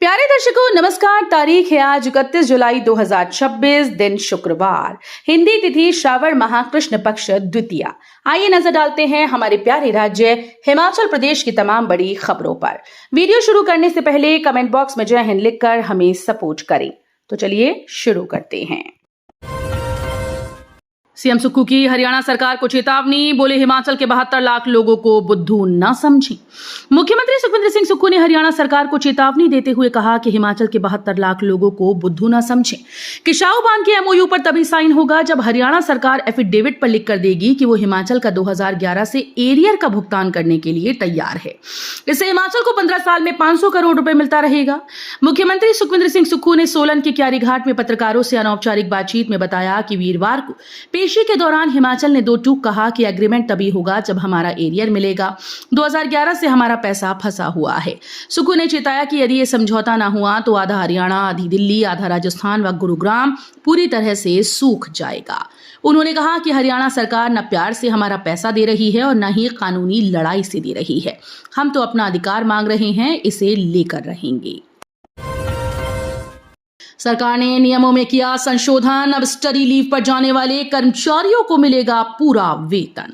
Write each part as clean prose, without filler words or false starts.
प्यारे दर्शकों नमस्कार। तारीख है आज 31 जुलाई 2026, दिन शुक्रवार, हिंदी तिथि श्रावण माह कृष्ण पक्ष द्वितीया। आइए नजर डालते हैं हमारे प्यारे राज्य हिमाचल प्रदेश की तमाम बड़ी खबरों पर। वीडियो शुरू करने से पहले कमेंट बॉक्स में जय हिंद लिखकर हमें सपोर्ट करें। तो चलिए शुरू करते हैं। सीएम सुक्खू की हरियाणा सरकार को चेतावनी, बोले हिमाचल के 72 लाख लोगों को बुद्धू न समझें। मुख्यमंत्री सुखविंदर सिंह सुक्खू ने हरियाणा सरकार को चेतावनी देते हुए कहा कि हिमाचल के 72 लाख लोगों को बुद्धू न समझें। किसाऊ बांध के एमओयू पर तभी साइन होगा जब हरियाणा सरकार एफिडेविट पर लिखकर देगी कि वो हिमाचल का 2011 से एरियर का भुगतान करने के लिए तैयार है। इससे हिमाचल को 15 साल में 500 करोड़ रुपए मिलता रहेगा। मुख्यमंत्री सुखविंदर सिंह सुक्खू ने सोलन के क्यारीघाट में पत्रकारों से अनौपचारिक बातचीत में बताया कि वीरवार को पेशी के दौरान हिमाचल ने दो टूक कहा कि एग्रीमेंट तभी होगा जब हमारा एरियर मिलेगा। 2011 से हमारा पैसा फंसा हुआ है। सुक्खू ने चेताया कि यदि ये समझौता ना हुआ तो आधा हरियाणा, आधी दिल्ली, आधा राजस्थान व गुरुग्राम पूरी तरह से सूख जाएगा। उन्होंने कहा कि हरियाणा सरकार न प्यार से हमारा पैसा दे रही है और न ही कानूनी लड़ाई से दे रही है। हम तो अपना अधिकार मांग रहे हैं, इसे लेकर रहेंगे। सरकार ने नियमों में किया संशोधन, अब स्टडी लीव पर जाने वाले कर्मचारियों को मिलेगा पूरा वेतन।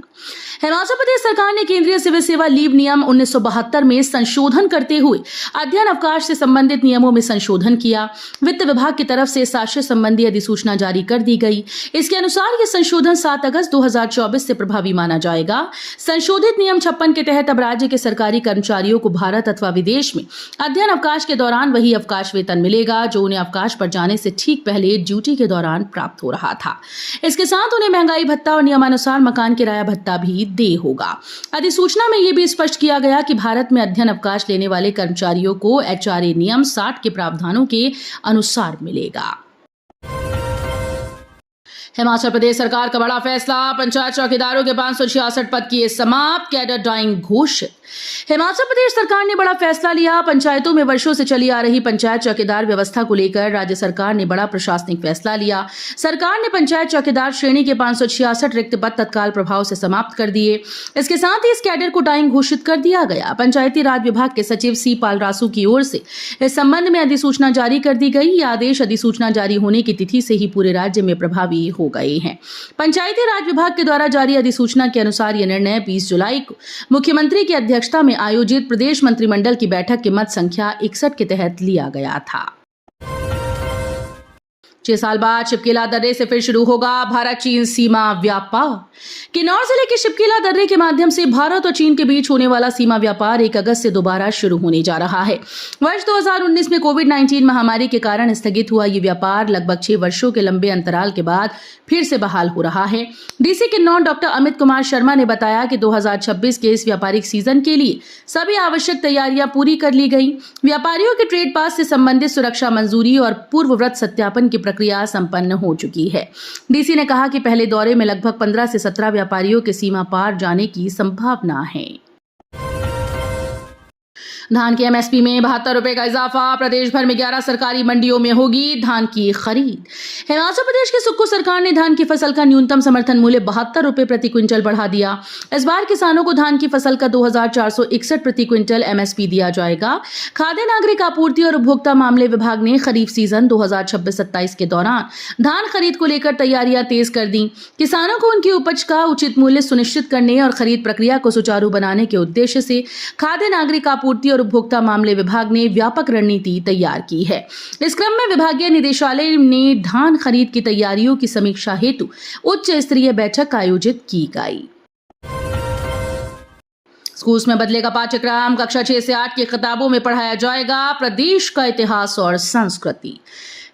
हिमाचल प्रदेश सरकार ने केंद्रीय सिविल सेवा लीव नियम 1972 में संशोधन करते हुए अध्ययन अवकाश से संबंधित नियमों में संशोधन किया। वित्त विभाग की तरफ से साक्ष्य संबंधी अधिसूचना जारी कर दी गई। इसके अनुसार यह संशोधन 7 अगस्त 2024 से प्रभावी माना जाएगा। संशोधित नियम 56 के तहत अब राज्य के सरकारी कर्मचारियों को भारत अथवा विदेश में अध्ययन अवकाश के दौरान वही अवकाश वेतन मिलेगा जो उन्हें अवकाश पर जाने से ठीक पहले ड्यूटी के दौरान प्राप्त हो रहा था। इसके साथ उन्हें महंगाई भत्ता और नियमानुसार मकान किराया भत्ता भी दे होगा। अधिसूचना में यह भी स्पष्ट किया गया कि भारत में अध्ययन अवकाश लेने वाले कर्मचारियों को एचआरए नियम 60 के प्रावधानों के अनुसार मिलेगा। हिमाचल प्रदेश सरकार का बड़ा फैसला, पंचायत चौकीदारों के 566 पद किए समाप्त, कैडर डाइंग घोषित। हिमाचल प्रदेश सरकार ने बड़ा फैसला लिया। पंचायतों में वर्षों से चली आ रही पंचायत चौकीदार व्यवस्था को लेकर राज्य सरकार ने बड़ा प्रशासनिक फैसला लिया। सरकार ने पंचायत चौकीदार श्रेणी के 566 रिक्त पद तत्काल प्रभाव से समाप्त कर दिए। इसके साथ ही इस कैडर को डाइंग घोषित कर दिया गया। पंचायती राज विभाग के सचिव सी पालरासू की ओर से इस संबंध में अधिसूचना जारी कर दी गई। यह आदेश अधिसूचना जारी होने की तिथि से ही पूरे राज्य में प्रभावी हो गए हैं। पंचायती राज विभाग के द्वारा जारी अधिसूचना के अनुसार यह निर्णय 20 जुलाई को मुख्यमंत्री की अध्यक्षता में आयोजित प्रदेश मंत्रिमंडल की बैठक के मत संख्या 61 के तहत लिया गया था। 6 साल बाद शिपकीला दर्रे से फिर शुरू होगा भारत चीन सीमा व्यापार। किन्नौर जिले के शिपकीला दर्रे के माध्यम से भारत और चीन के बीच होने वाला सीमा व्यापार 1 अगस्त से दोबारा शुरू होने जा रहा है। वर्ष 2019 में कोविड-19 महामारी के कारण स्थगित हुआ ये व्यापार लगभग 6 वर्षों के लंबे अंतराल के बाद फिर से बहाल हो रहा है। डीसी किन्नौर डॉक्टर अमित कुमार शर्मा ने बताया कि 2026 के इस व्यापारिक सीजन के लिए सभी आवश्यक तैयारियां पूरी कर ली गई। व्यापारियों के ट्रेड पास से संबंधित सुरक्षा मंजूरी और पूर्वव्रत सत्यापन की प्रक्रिया संपन्न हो चुकी है। डीसी ने कहा कि पहले दौरे में लगभग 15 से 17 व्यापारियों के सीमा पार जाने की संभावना है। धान के एमएसपी में 72 रुपए का इजाफा, प्रदेश भर में 11 सरकारी मंडियों में होगी धान की खरीद। हिमाचल प्रदेश की सुक्खू सरकार ने धान की फसल का न्यूनतम समर्थन मूल्य 72 रुपए प्रति क्विंटल बढ़ा दिया। इस बार किसानों को धान की फसल का 2461 प्रति क्विंटल एमएसपी दिया जाएगा। खाद्य नागरिक आपूर्ति और उपभोक्ता मामले विभाग ने खरीफ सीजन 2026-27 के दौरान धान खरीद को लेकर तैयारियां तेज कर दी। किसानों को उनकी उपज का उचित मूल्य सुनिश्चित करने और खरीद प्रक्रिया को सुचारू बनाने के उद्देश्य से खाद्य नागरिक आपूर्ति और उपभोक्ता मामले विभाग ने व्यापक रणनीति तैयार की है। इस क्रम में विभागीय निदेशालय ने धान खरीद की तैयारियों की समीक्षा हेतु उच्च स्तरीय बैठक आयोजित की गई। स्कूल में बदलेगा पाठ्यक्रम, कक्षा 6 से 8 की किताबों में पढ़ाया जाएगा प्रदेश का इतिहास और संस्कृति।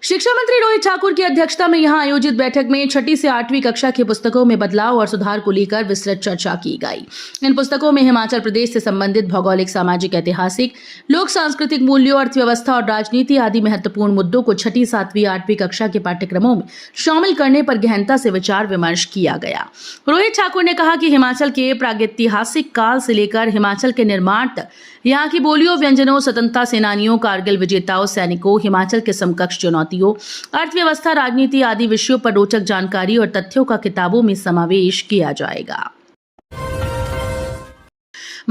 शिक्षा मंत्री रोहित ठाकुर की अध्यक्षता में यहां आयोजित बैठक में 6ठी से 8वीं कक्षा की पुस्तकों में बदलाव और सुधार को लेकर विस्तृत चर्चा की गई। इन पुस्तकों में हिमाचल प्रदेश से संबंधित भौगोलिक, सामाजिक, ऐतिहासिक, लोक सांस्कृतिक मूल्यों, अर्थव्यवस्था और राजनीति आदि महत्वपूर्ण मुद्दों को 6ठी, 7वीं, 8वीं कक्षा के पाठ्यक्रमों में शामिल करने पर गहनता से विचार विमर्श किया गया। रोहित ठाकुर ने कहा कि हिमाचल के प्रागैतिहासिक काल से लेकर हिमाचल के निर्माण तक यहाँ की बोलियों, व्यंजनों, स्वतंत्रता सेनानियों, कारगिल विजेताओं, सैनिकों, हिमाचल के समकक्ष चुनौतियों, अर्थव्यवस्था, राजनीति आदि विषयों पर रोचक जानकारी और तथ्यों का किताबों में समावेश किया जाएगा।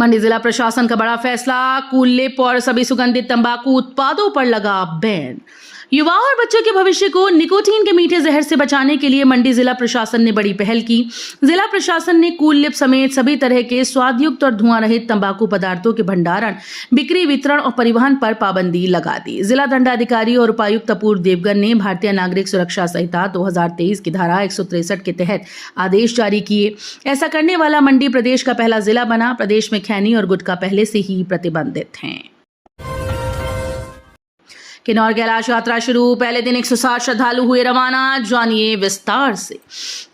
मंडी जिला प्रशासन का बड़ा फैसला, कूल लिप और सभी सुगंधित तंबाकू उत्पादों पर लगा बैन। युवाओं और बच्चों के भविष्य को निकोटीन के मीठे जहर से बचाने के लिए मंडी जिला प्रशासन ने बड़ी पहल की। जिला प्रशासन ने कूल लिप समेत सभी तरह के स्वादयुक्त और धुआं रहित तंबाकू पदार्थों के भंडारण, बिक्री, वितरण और परिवहन पर पाबंदी लगा दी। जिला दंडाधिकारी और उपायुक्त अपूर्व देवगन ने भारतीय नागरिक सुरक्षा संहिता 2023 की धारा 163 के तहत आदेश जारी किए। ऐसा करने वाला मंडी प्रदेश का पहला जिला बना। प्रदेश में खैनी और गुटखा पहले से ही प्रतिबंधित हैं। किन्नौर कैलाश यात्रा शुरू, पहले दिन 160 श्रद्धालु हुए रवाना। जानिए विस्तार से।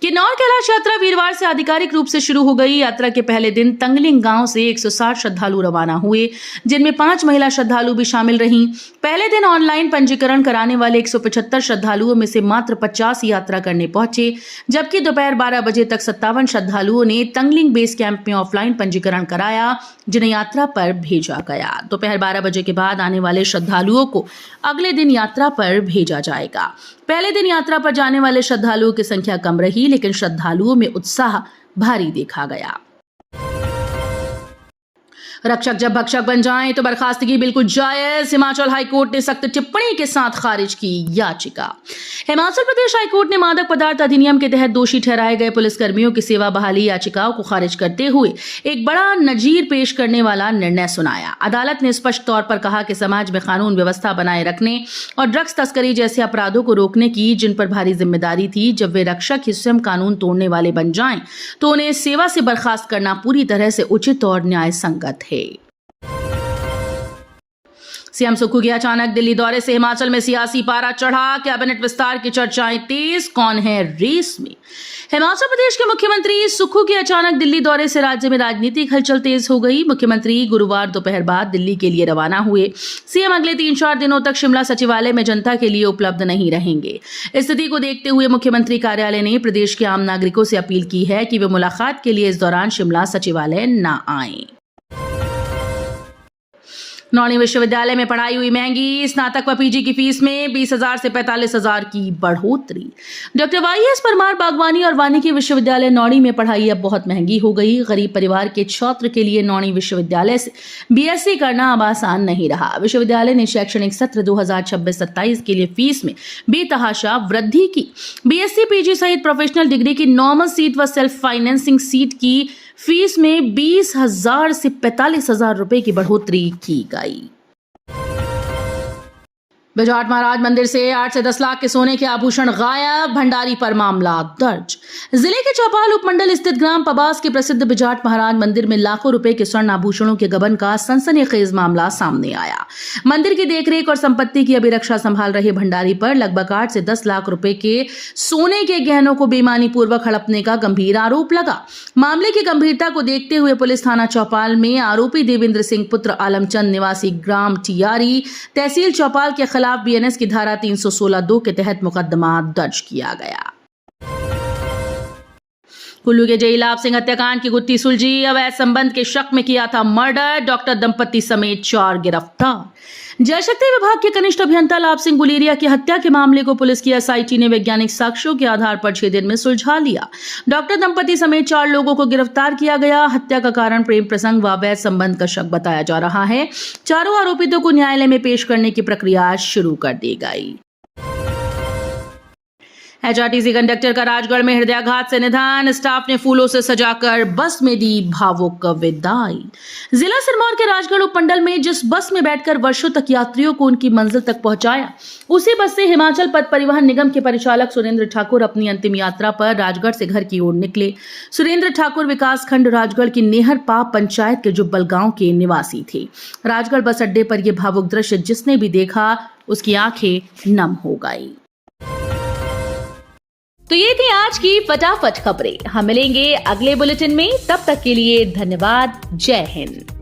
किन्नौर कैलाश यात्रा वीरवार से आधिकारिक रूप से शुरू हो गई। यात्रा के पहले दिन तंगलिंग गांव से 160 श्रद्धालु रवाना हुए, जिनमें 5 महिला श्रद्धालु भी शामिल रहीं। पहले दिन ऑनलाइन पंजीकरण कराने वाले 175 श्रद्धालुओं में से मात्र 50 यात्रा करने पहुंचे, जबकि दोपहर 12 बजे तक 57 श्रद्धालुओं ने तंगलिंग बेस कैंप में ऑफलाइन पंजीकरण कराया, जिन्हें यात्रा पर भेजा गया। दोपहर 12 बजे के बाद आने वाले श्रद्धालुओं को अगले दिन यात्रा पर भेजा जाएगा। पहले दिन यात्रा पर जाने वाले श्रद्धालुओं की संख्या कम रही, लेकिन श्रद्धालुओं में उत्साह भारी देखा गया। रक्षक जब भक्षक बन जाएं तो बर्खास्तगी बिल्कुल जायज, हिमाचल हाईकोर्ट ने सख्त टिप्पणी के साथ खारिज की याचिका। हिमाचल प्रदेश हाईकोर्ट ने मादक पदार्थ अधिनियम के तहत दोषी ठहराए गए पुलिसकर्मियों की सेवा बहाली याचिकाओं को खारिज करते हुए एक बड़ा नजीर पेश करने वाला निर्णय सुनाया। अदालत ने स्पष्ट तौर पर कहा कि समाज में कानून व्यवस्था बनाए रखने और ड्रग्स तस्करी जैसे अपराधों को रोकने की जिन पर भारी जिम्मेदारी थी, जब वे रक्षक ही स्वयं कानून तोड़ने वाले बन जाएं तो उन्हें सेवा से बर्खास्त करना पूरी तरह से उचित और न्याय संगत है। सीएम सुक्खू के अचानक दिल्ली दौरे से हिमाचल में सियासी पारा चढ़ा, कैबिनेट विस्तार की चर्चाएं तेज, कौन है रेस में। हिमाचल प्रदेश के मुख्यमंत्री सुक्खू के अचानक दिल्ली दौरे से राज्य में राजनीतिक हलचल तेज हो गई। मुख्यमंत्री गुरुवार दोपहर बाद दिल्ली के लिए रवाना हुए। सीएम अगले 3-4 दिनों तक शिमला सचिवालय में जनता के लिए उपलब्ध नहीं रहेंगे। स्थिति को देखते हुए मुख्यमंत्री कार्यालय ने प्रदेश के आम नागरिकों से अपील की है कि वे मुलाकात के लिए इस दौरान शिमला सचिवालय न आएं। नौणी विश्वविद्यालय में पढ़ाई हुई महंगी, स्नातक व पीजी की फीस में 20,000 से 45,000 की बढ़ोतरी। डॉक्टर वाईएस परमार बागवानी और वानिकी विश्वविद्यालय नौणी में पढ़ाई अब बहुत महंगी हो गई। गरीब परिवार के छात्र के लिए नौणी विश्वविद्यालय से बीएससी करना अब आसान नहीं रहा। विश्वविद्यालय ने शैक्षणिक सत्र 2026-27 के लिए फीस में बेतहाशा वृद्धि की। बीएससी पीजी सहित प्रोफेशनल डिग्री की नॉर्मल सीट व सेल्फ फाइनेंसिंग सीट की फीस में 20,000 से 45,000 रुपए की बढ़ोतरी की गई। बिजाट महाराज मंदिर से 8 से 10 लाख के सोने के आभूषण गायब, भंडारी पर मामला दर्ज। जिले के चौपाल उपमंडल स्थित ग्राम पबास के प्रसिद्ध बिजाट महाराज मंदिर में लाखों रुपए के स्वर्ण आभूषणों के गबन का सनसनीखेज मामला सामने आया। मंदिर की देखरेख और संपत्ति की अभिरक्षा संभाल रहे भंडारी पर लगभग 8 से 10 लाख रुपए के सोने के गहनों को बेईमानी पूर्वक हड़पने का गंभीर आरोप लगा। मामले की गंभीरता को देखते हुए पुलिस थाना चौपाल में आरोपी देवेंद्र सिंह पुत्र आलमचंद निवासी ग्राम टियारी तहसील चौपाल के खिलाफ बीएनएस की धारा 316(2) के तहत मुकदमा दर्ज किया गया। कुल्लू के जेई लाभ सिंह हत्याकांड की गुत्थी सुलझी, अवैध संबंध के शक में किया था मर्डर, डॉक्टर दंपति समेत 4 गिरफ्तार। जलशक्ति विभाग के कनिष्ठ अभियंता लाभ सिंह गुलेरिया की हत्या के मामले को पुलिस की एसआईटी ने वैज्ञानिक साक्ष्यों के आधार पर 6 दिन में सुलझा लिया। डॉक्टर दंपति समेत 4 लोगों को गिरफ्तार किया गया। हत्या का कारण प्रेम प्रसंग व अवैध संबंध का शक बताया जा रहा है। चारों आरोपितों को न्यायालय में पेश करने की प्रक्रिया शुरू कर दी गई। एचआरटीसी कंडक्टर का राजगढ़ में हृदयाघात से निधन, स्टाफ ने फूलों से सजाकर बस में दी भावुक विदाई। जिला सिरमौर के राजगढ़ उपमंडल में जिस बस में बैठकर वर्षों तक यात्रियों को उनकी मंजिल तक पहुंचाया, उसी बस से हिमाचल पथ परिवहन निगम के परिचालक सुरेंद्र ठाकुर अपनी अंतिम यात्रा पर राजगढ़ से घर की ओर निकले। सुरेंद्र ठाकुर विकास खंड राजगढ़ की नेहर पाप पंचायत के जुब्बल गांव के निवासी थे। राजगढ़ बस अड्डे पर यह भावुक दृश्य जिसने भी देखा उसकी आंखें नम हो गई। तो ये थी आज की फटाफट खबरें। हम मिलेंगे अगले बुलेटिन में, तब तक के लिए धन्यवाद। जय हिंद।